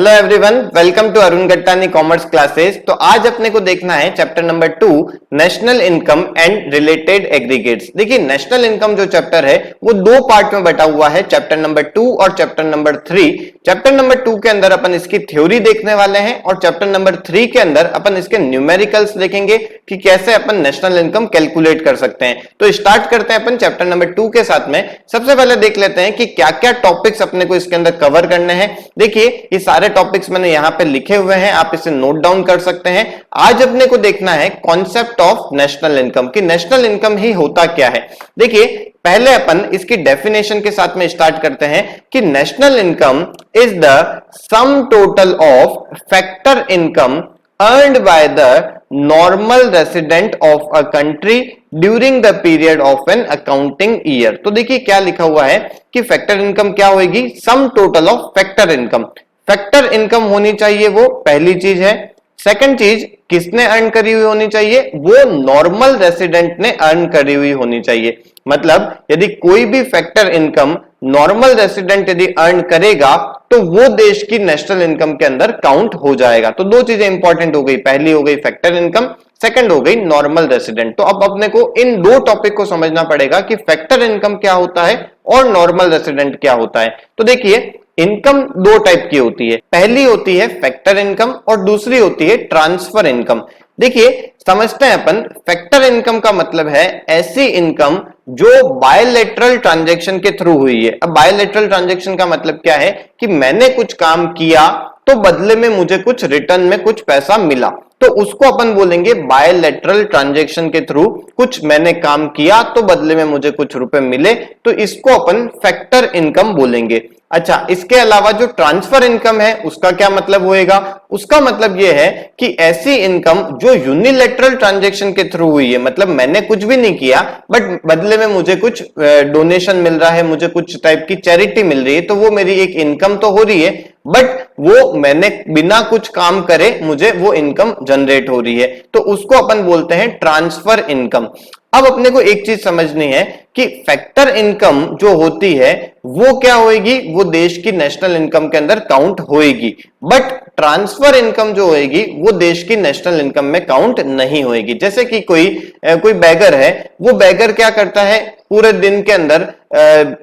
Hello everyone, welcome to Arun Gattani commerce classes. तो आज अपने को देखना है chapter number 2 national income and related aggregates. देखिए नेशनल इनकम जो चैप्टर है वो दो पार्ट में बटा हुआ है, चैप्टर नंबर 2 और चैप्टर नंबर 3। चैप्टर नंबर 2 के अंदर अपन इसकी थ्योरी देखने वाले हैं और चैप्टर नंबर 3 के अंदर अपन इसके न्यूमेरिकल्स देखेंगे कि कैसे अपन नेशनल इनकम कैलकुलेट कर सकते हैं। तो स्टार्ट करते हैं अपन चैप्टर नंबर 2 के साथ में। सबसे पहले देख लेते हैं कि क्या क्या टॉपिक्स अपने को इसके अंदर कवर करने हैं। देखिए ये सारे टॉपिक्स मैंने यहां पे लिखे हुए हैं, आप इसे नोट डाउन कर सकते हैं। आज अपने को देखना है कॉन्सेप्ट ऑफ नेशनल इनकम कि नेशनल इनकम ही होता क्या है। देखिए पहले अपन इसकी डेफिनेशन के साथ में स्टार्ट करते हैं कि national income is the sum total of factor income earned by the normal resident of a country during the period of an accounting year। तो देखिए क्या लिखा हुआ है कि फैक्टर इनकम क्या होगी, sum total of factor income. Factor income होनी चाहिए, वो पहली चीज है। सेकंड चीज किसने अर्न करी हुई होनी चाहिए, वो नॉर्मल रेसिडेंट ने अर्न करी हुई होनी चाहिए। मतलब यदि कोई भी फैक्टर इनकम नॉर्मल रेसिडेंट यदि अर्न करेगा तो वो देश की नेशनल इनकम के अंदर काउंट हो जाएगा। तो दो चीजें इंपॉर्टेंट हो गई, पहली हो गई फैक्टर इनकम, सेकंड हो गई नॉर्मल रेसिडेंट। तो अब अपने को इन दो टॉपिक को समझना पड़ेगा कि फैक्टर इनकम क्या होता है और नॉर्मल रेसिडेंट क्या होता है। तो देखिए इनकम दो टाइप की होती है, पहली होती है फैक्टर इनकम और दूसरी होती है ट्रांसफर इनकम। देखिए समझते हैं अपन, फैक्टर इनकम का मतलब है ऐसी इनकम जो बायलैटरल ट्रांजैक्शन के थ्रू हुई है। अब बायलैटरल ट्रांजैक्शन का मतलब क्या है कि मैंने कुछ काम किया तो बदले में मुझे कुछ रिटर्न में कुछ पैसा मिला, तो उसको अपन बोलेंगे बायलैटरल ट्रांजैक्शन के थ्रू कुछ मैंने काम किया तो बदले में मुझे कुछ रुपए मिले, तो इसको अपन फैक्टर इनकम बोलेंगे। अच्छा, इसके अलावा जो ट्रांसफर इनकम है उसका क्या मतलब होएगा, उसका मतलब यह है कि ऐसी इनकम जो यूनिलैटरल ट्रांजैक्शन के थ्रू हुई है, मतलब मैंने कुछ भी नहीं किया बट बदले में मुझे कुछ डोनेशन मिल रहा है, मुझे कुछ टाइप की चैरिटी मिल रही है, तो वो मेरी एक इनकम तो हो रही है बट वो मैंने बिना कुछ काम करे मुझे वो इनकम जनरेट हो रही है, तो उसको अपन बोलते हैं ट्रांसफर इनकम। अब अपने को एक चीज समझनी है कि फैक्टर इनकम जो होती है वो क्या होएगी, वो देश की नेशनल इनकम के अंदर काउंट होएगी, बट ट्रांसफर इनकम जो होएगी वो देश की नेशनल इनकम में काउंट नहीं होएगी। जैसे कि कोई बैगर है, वो बैगर क्या करता है, पूरे दिन के अंदर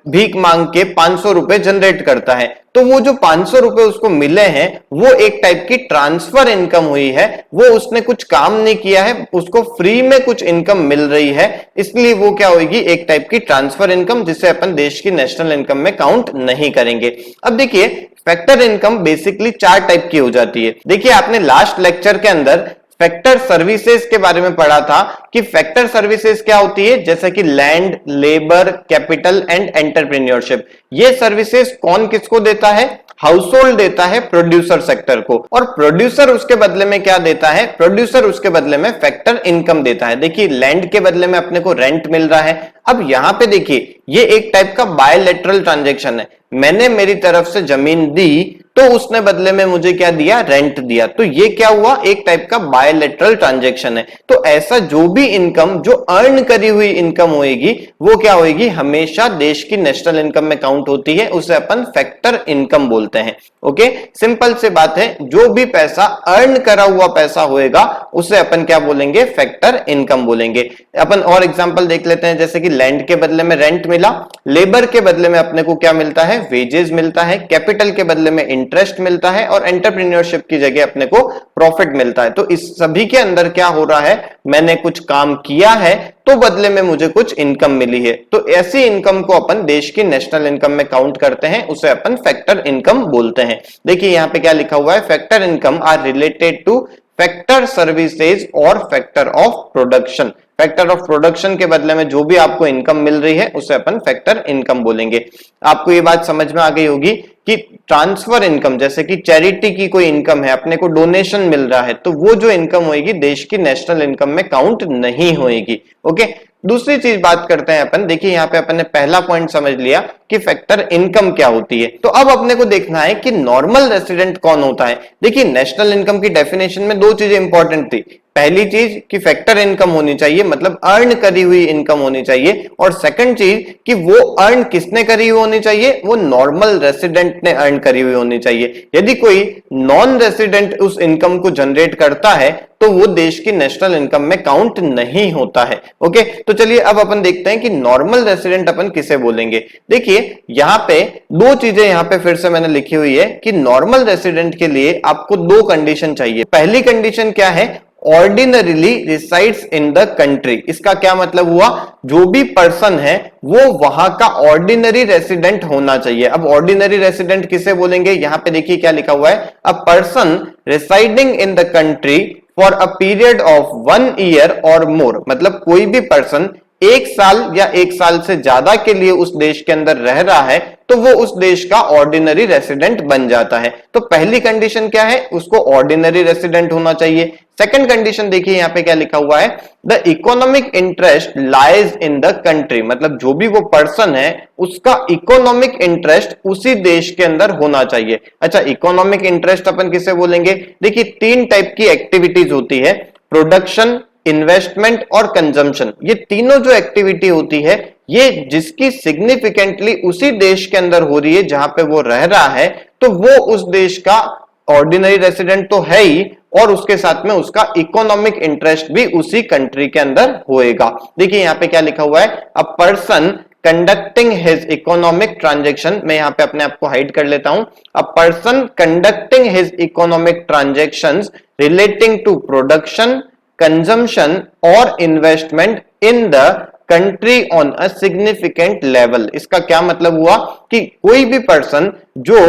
भीख मांग के 500 रुपए जनरेट करता है, तो वो जो 500 रुपए उसको मिले हैं वो एक टाइप की ट्रांसफर इनकम हुई है। वो उसने कुछ काम नहीं किया है, उसको फ्री में कुछ इनकम मिल रही है, इसलिए वो क्या होगी, एक टाइप की ट्रांसफर इनकम, जिसे अपन देश की नेशनल इनकम में काउंट नहीं करेंगे। अब देखिए फैक्टर इनकम बेसिकली चार टाइप की हो जाती है। देखिए आपने लास्ट लेक्चर के अंदर फैक्टर सर्विसेज के बारे में पढ़ा था कि फैक्टर सर्विसेज क्या होती है, जैसे कि land, labour, capital and entrepreneurship. ये सर्विसेज कौन किसको देता है, हाउस होल्ड देता है प्रोड्यूसर सेक्टर को, और प्रोड्यूसर उसके बदले में क्या देता है, प्रोड्यूसर उसके बदले में फैक्टर इनकम देता है। देखिए लैंड के बदले में अपने को रेंट मिल रहा है। अब यहां पे देखिए ये एक टाइप का बायलैटरल ट्रांजैक्शन है, मैंने मेरी तरफ से जमीन दी तो उसने बदले में मुझे क्या दिया, रेंट दिया, तो ये क्या हुआ, एक टाइप का बायलैटरल ट्रांजैक्शन है। तो ऐसा जो भी इनकम जो अर्न करी हुई इनकम होएगी वो क्या होएगी, हमेशा देश की नेशनल इनकम में काउंट होती है, उसे अपन फैक्टर इनकम बोलते हैं। ओके, सिंपल से बात है, जो भी पैसा अर्न करा हुआ पैसा होएगा उसे अपन क्या बोलेंगे, फैक्टर इनकम बोलेंगे। अपन और एग्जांपल देख लेते हैं, जैसे कि लैंड के बदले में रेंट मिला, लेबर के बदले में अपने को क्या मिलता है, वेजेस मिलता है, कैपिटल के बदले में इंटरेस्ट मिलता है, और एंटरप्रेन्योरशिप की जगह अपने को प्रॉफिट मिलता है। तो इस सभी के अंदर क्या हो रहा है, मैंने कुछ काम किया है तो बदले में मुझे कुछ इनकम मिली है, तो ऐसी इनकम को अपन देश की नेशनल इनकम में काउंट करते हैं, उसे अपन फैक्टर इनकम बोलते हैं। देखिए यहां पे क्या लिखा हुआ है, factor income are related to factor services और factor of production. Factor of production के बदले में जो भी आपको इनकम मिल रही है उसे अपन फैक्टर इनकम बोलेंगे। आपको ये बात समझ में आ गई होगी कि ट्रांसफर इनकम, जैसे कि चैरिटी की कोई इनकम है, अपने को डोनेशन मिल रहा है, तो वो जो इनकम होगी देश की नेशनल इनकम में काउंट नहीं होगी। ओके, दूसरी चीज बात करते हैं अपन। देखिए यहाँ पे अपन ने पहला पॉइंट समझ लिया कि फैक्टर इनकम क्या होती है, तो अब अपने को देखना है कि नॉर्मल रेसिडेंट कौन होता है। देखिए नेशनल इनकम की डेफिनेशन में दो चीजें इंपॉर्टेंट थी, पहली चीज कि फैक्टर इनकम होनी चाहिए, मतलब अर्न करी हुई इनकम होनी चाहिए, और सेकंड चीज कि वो अर्न किसने करी हुई होनी चाहिए, वो नॉर्मल रेसिडेंट ने अर्न करी हुई होनी चाहिए। यदि कोई नॉन रेसिडेंट उस इनकम को जनरेट करता है तो वो देश की नेशनल इनकम में काउंट नहीं होता है। ओके, तो चलिए अब अपन देखते हैं कि नॉर्मल रेसिडेंट अपन किसे बोलेंगे। देखिए यहां पे दो चीजें यहां पे फिर से मैंने लिखी हुई है कि नॉर्मल रेसिडेंट के लिए आपको दो कंडीशन चाहिए। पहली कंडीशन क्या है, ordinarily resides in the country. इसका क्या मतलब हुआ, जो भी पर्सन है वो वहां का ऑर्डिनरी रेसिडेंट होना चाहिए। अब ऑर्डिनरी रेसिडेंट किसे बोलेंगे, यहां पे देखिए क्या लिखा हुआ है, a person residing in the country for a period of 1 year और मोर। मतलब कोई भी पर्सन 1 साल या 1 साल से ज्यादा के लिए उस देश के अंदर रह रहा है तो वो उस देश का ऑर्डिनरी रेसिडेंट बन जाता है। तो पहली कंडीशन क्या है, उसको ऑर्डिनरी रेसिडेंट होना चाहिए। सेकंड कंडीशन देखिए यहां पे क्या लिखा हुआ है, the economic interest lies in the country. मतलब जो भी वो पर्सन है उसका इकोनॉमिक इंटरेस्ट उसी देश के अंदर होना चाहिए। अच्छा, इकोनॉमिक इंटरेस्ट अपन किसे बोलेंगे, देखिए 3 टाइप की एक्टिविटीज होती है, प्रोडक्शन, इन्वेस्टमेंट और कंजम्पशन। ये तीनों जो एक्टिविटी होती है ये जिसकी सिग्निफिकेंटली उसी देश के अंदर हो रही है जहां पे वो रह रहा है, तो वो उस देश का ऑर्डिनरी रेसिडेंट तो है ही, और उसके साथ में उसका इकोनॉमिक इंटरेस्ट भी उसी कंट्री के अंदर होएगा। देखिए यहां पे क्या लिखा हुआ है, अ person conducting his economic transaction. मैं यहां पे अपने आप को हाइड कर लेता हूं, a person conducting his economic transactions relating to production, consumption और investment in the country on a significant level. इसका क्या मतलब हुआ कि कोई भी पर्सन जो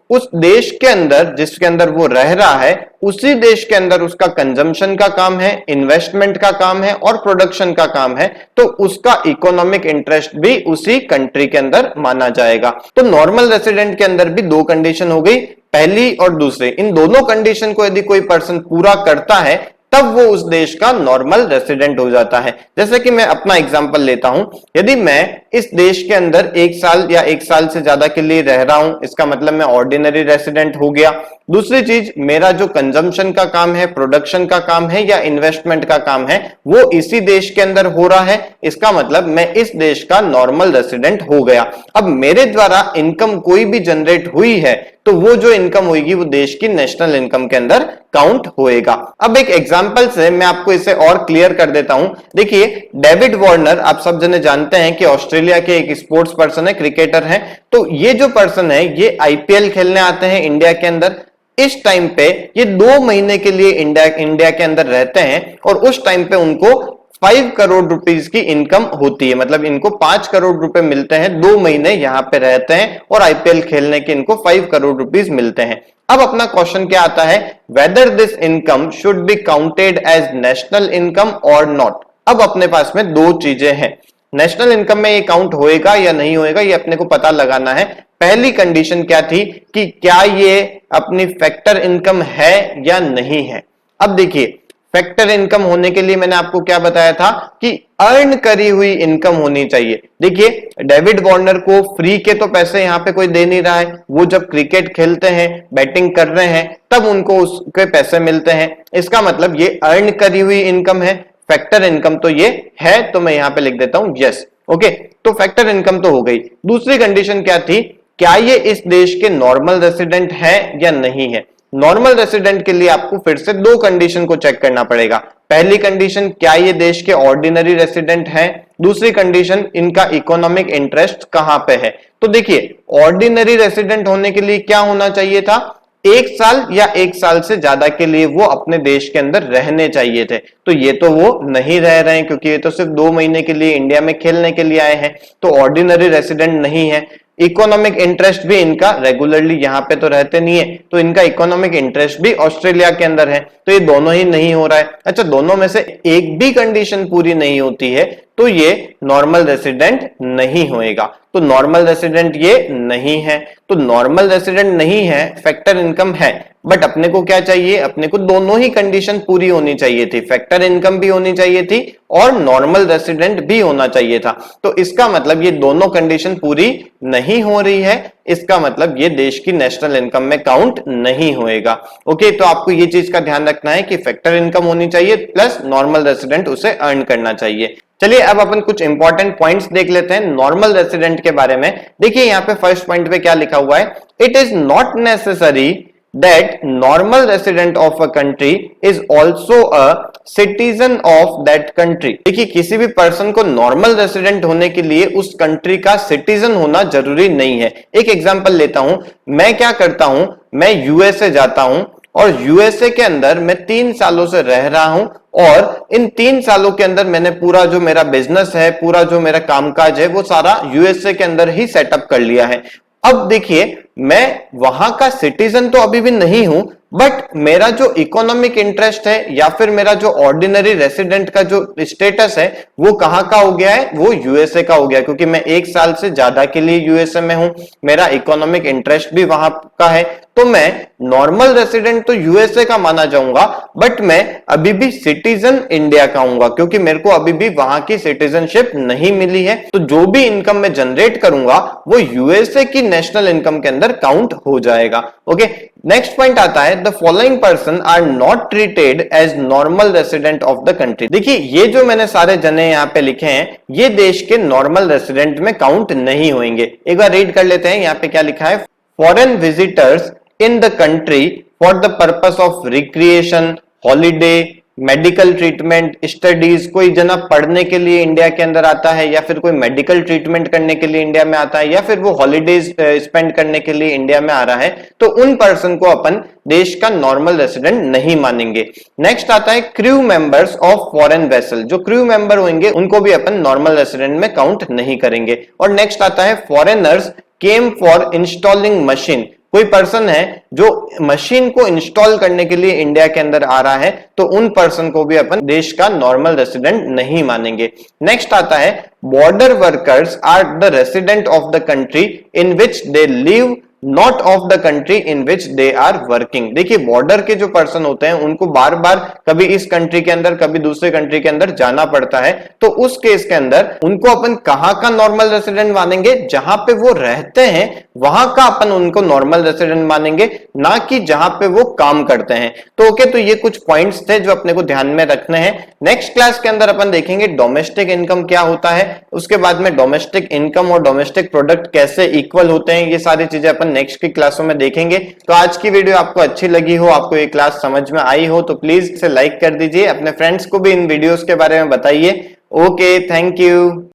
उस देश के अंदर जिसके अंदर वो रह रहा है उसी देश के अंदर उसका कंजम्पशन का काम है, इन्वेस्टमेंट का काम है और प्रोडक्शन का काम है, तो उसका इकोनॉमिक इंटरेस्ट भी उसी कंट्री के अंदर माना जाएगा। तो नॉर्मल रेसिडेंट के अंदर भी दो कंडीशन हो गई, पहली और दूसरी। इन दोनों कंडीशन को यदि कोई पर्सन पूरा करता है तब वो उस देश का नॉर्मल रेसिडेंट हो जाता है। जैसे कि मैं अपना एग्जांपल लेता हूं, यदि मैं इस देश के अंदर 1 साल या 1 साल से ज्यादा के लिए रह रहा हूं, इसका मतलब मैं ऑर्डिनरी रेसिडेंट हो गया। दूसरी चीज, मेरा जो कंजम्पशन का काम है, प्रोडक्शन का काम है या इन्वेस्टमेंट का काम है वो इसी देश के अंदर हो रहा है, इसका मतलब मैं इस देश का नॉर्मल रेसिडेंट हो गया। अब मेरे द्वारा इनकम कोई भी जनरेट हुई है तो वो जो इनकम होगी वो देश की नेशनल इनकम के अंदर काउंट होएगा। अब एक एग्जांपल से मैं आपको इसे और क्लियर कर देता हूं। देखिए डेविड वार्नर, आप सब जने जानते हैं कि ऑस्ट्रेलिया के एक स्पोर्ट्स पर्सन है, क्रिकेटर हैं। तो ये जो पर्सन है ये आईपीएल खेलने आते हैं इंडिया के अंदर। इस टाइम पे ये 2 महीने के लिए इंडिया के अंदर रहते हैं और उस टाइम पे उनको 5 करोड़ रुपीस की इनकम होती है। मतलब इनको 5 करोड़ रुपए मिलते हैं, 2 महीने यहां पे रहते हैं और आईपीएल खेलने के इनको 5 करोड़ रुपीस मिलते हैं। अब अपना क्वेश्चन क्या आता है, whether this income should be counted as national income और नॉट। अब अपने पास में दो चीजें हैं, नेशनल इनकम में ये काउंट होएगा या नहीं होएगा ये अपने को पता लगाना है। पहली कंडीशन क्या थी कि क्या ये अपनी फैक्टर इनकम है या नहीं है। अब देखिए फैक्टर इनकम होने के लिए मैंने आपको क्या बताया था कि अर्न करी हुई इनकम होनी चाहिए। देखिए डेविड वार्नर को फ्री के तो पैसे यहां पे कोई दे नहीं रहा है, वो जब क्रिकेट खेलते हैं, बैटिंग कर रहे हैं तब उनको उसके पैसे मिलते हैं। इसका मतलब ये अर्न करी हुई इनकम है, फैक्टर इनकम तो ये है, तो मैं यहां पे लिख देता हूं यस। ओके, तो फैक्टर इनकम तो हो गई। दूसरी कंडीशन क्या थी, क्या ये इस देश के नॉर्मल रेसिडेंट है या नहीं है। नॉर्मल रेसिडेंट के लिए आपको फिर से दो कंडीशन को चेक करना पड़ेगा। पहली कंडीशन, क्या ये देश के ऑर्डिनरी रेसिडेंट हैं। दूसरी कंडीशन, इनका इकोनॉमिक इंटरेस्ट कहां पे है। तो देखिए ऑर्डिनरी रेसिडेंट होने के लिए क्या होना चाहिए था, 1 साल या 1 साल से ज्यादा के लिए वो अपने देश के अंदर रहने चाहिए थे। तो ये तो वो नहीं रह रहे हैं क्योंकि ये तो सिर्फ 2 महीने के लिए इंडिया में खेलने के लिए आए हैं, तो ऑर्डिनरी रेसिडेंट नहीं है। इकोनॉमिक इंटरेस्ट भी इनका रेगुलरली यहाँ पे तो रहते नहीं है, तो इनका इकोनॉमिक इंटरेस्ट भी ऑस्ट्रेलिया के अंदर है, तो ये दोनों ही नहीं हो रहा है। अच्छा, दोनों में से एक भी कंडीशन पूरी नहीं होती है तो ये नॉर्मल रेसिडेंट नहीं होएगा। तो नॉर्मल रेसिडेंट ये नहीं है, तो नॉर्मल रेसिडेंट नहीं है, फैक्टर इनकम है, बट अपने को क्या चाहिए, अपने को दोनों ही कंडीशन पूरी होनी चाहिए थी, फैक्टर इनकम भी होनी चाहिए थी और नॉर्मल रेसिडेंट भी होना चाहिए था। तो इसका मतलब ये दोनों कंडीशन पूरी नहीं हो रही है, इसका मतलब ये देश की नेशनल इनकम में काउंट नहीं होएगा। ओके, तो आपको ये चीज का ध्यान रखना है कि फैक्टर इनकम होनी चाहिए प्लस नॉर्मल रेसिडेंट उसे अर्न करना चाहिए। चलिए अब अपन कुछ इंपॉर्टेंट पॉइंट्स देख लेते हैं नॉर्मल रेसिडेंट के बारे में। देखिए यहाँ पे फर्स्ट पॉइंट पे क्या लिखा हुआ है, it is not necessary that normal resident of a country is also a citizen of that country। देखिए किसी भी पर्सन को नॉर्मल रेसिडेंट होने के लिए उस कंट्री का सिटीजन होना जरूरी नहीं है। एक एग्जांपल लेता हूं, मैं क्या करता हूं, मैं यूएसए जाता हूं और यूएसए के अंदर मैं 3 सालों से रह रहा हूं और इन 3 सालों के अंदर मैंने पूरा जो मेरा बिजनेस है, पूरा जो मेरा कामकाज है, वो सारा यूएसए के अंदर ही सेटअप कर लिया है। अब देखिए मैं वहां का सिटीजन तो अभी भी नहीं हूं, बट मेरा जो इकोनॉमिक इंटरेस्ट है या फिर मेरा जो ऑर्डिनरी रेसिडेंट का जो स्टेटस है वो कहां का हो गया है, वो यूएसए का हो गया, क्योंकि मैं 1 साल से ज्यादा के लिए यूएसए में हूं, मेरा इकोनॉमिक इंटरेस्ट भी वहां का है, तो मैं नॉर्मल रेसिडेंट तो यूएसए का माना जाऊंगा, बट मैं अभी भी सिटीजन इंडिया का हूंगा, क्योंकि मेरे को अभी भी वहां की सिटीजनशिप नहीं मिली है। तो जो भी इनकम मैं जनरेट करूंगा वो यूएसए की नेशनल इनकम के अंदर काउंट हो जाएगा। ओके, नेक्स्ट पॉइंट आता है, the following person are not treated as normal resident of the country. देखिए ये जो मैंने सारे जने यहाँ पे लिखे हैं ये देश के नॉर्मल रेसिडेंट में काउंट नहीं होंगे। एक बार रीड कर लेते हैं, यहाँ पे क्या लिखा है, foreign visitors in the country for the purpose of recreation, holiday, medical treatment, studies, कोई जना पढ़ने के लिए इंडिया के अंदर आता है या फिर कोई मेडिकल ट्रीटमेंट करने के लिए इंडिया में आता है या फिर वो हॉलीडेज स्पेंड करने के लिए इंडिया में आ रहा है, तो उन पर्सन को अपन देश का नॉर्मल रेसिडेंट नहीं मानेंगे। नेक्स्ट आता है crew members of foreign vessel, जो क्रू मेंबर होंगे उनको भी अपन नॉर्मल रेसिडेंट में काउंट नहीं करेंगे। और नेक्स्ट आता है foreigners came for installing machine, कोई पर्सन है जो मशीन को इंस्टॉल करने के लिए इंडिया के अंदर आ रहा है, तो उन पर्सन को भी अपन देश का नॉर्मल रेसिडेंट नहीं मानेंगे। नेक्स्ट आता है border workers are the resident of the country in which they live, not of the country in which they are working. देखिए बॉर्डर के जो पर्सन होते हैं उनको बार बार कभी इस कंट्री के अंदर कभी दूसरे कंट्री के अंदर जाना पड़ता है, तो उस केस के अंदर उनको अपन कहां का नॉर्मल रेसिडेंट मानेंगे, जहां पे वो रहते हैं वहां का अपन उनको नॉर्मल रेसिडेंट मानेंगे, ना कि जहां पे वो काम करते हैं। तो ओके, तो ये कुछ पॉइंट्स थे जो अपने को ध्यान में रखने हैं। नेक्स्ट क्लास के अंदर अपन देखेंगे डोमेस्टिक इनकम क्या होता है, उसके बाद में डोमेस्टिक इनकम और डोमेस्टिक प्रोडक्ट कैसे इक्वल होते हैं, ये सारी चीजें अपन नेक्स्ट की क्लासों में देखेंगे। तो आज की वीडियो आपको अच्छी लगी हो, आपको ये क्लास समझ में आई हो, तो प्लीज इसे लाइक कर दीजिए, अपने फ्रेंड्स को भी इन वीडियोस के बारे में बताइए। Okay, thank you.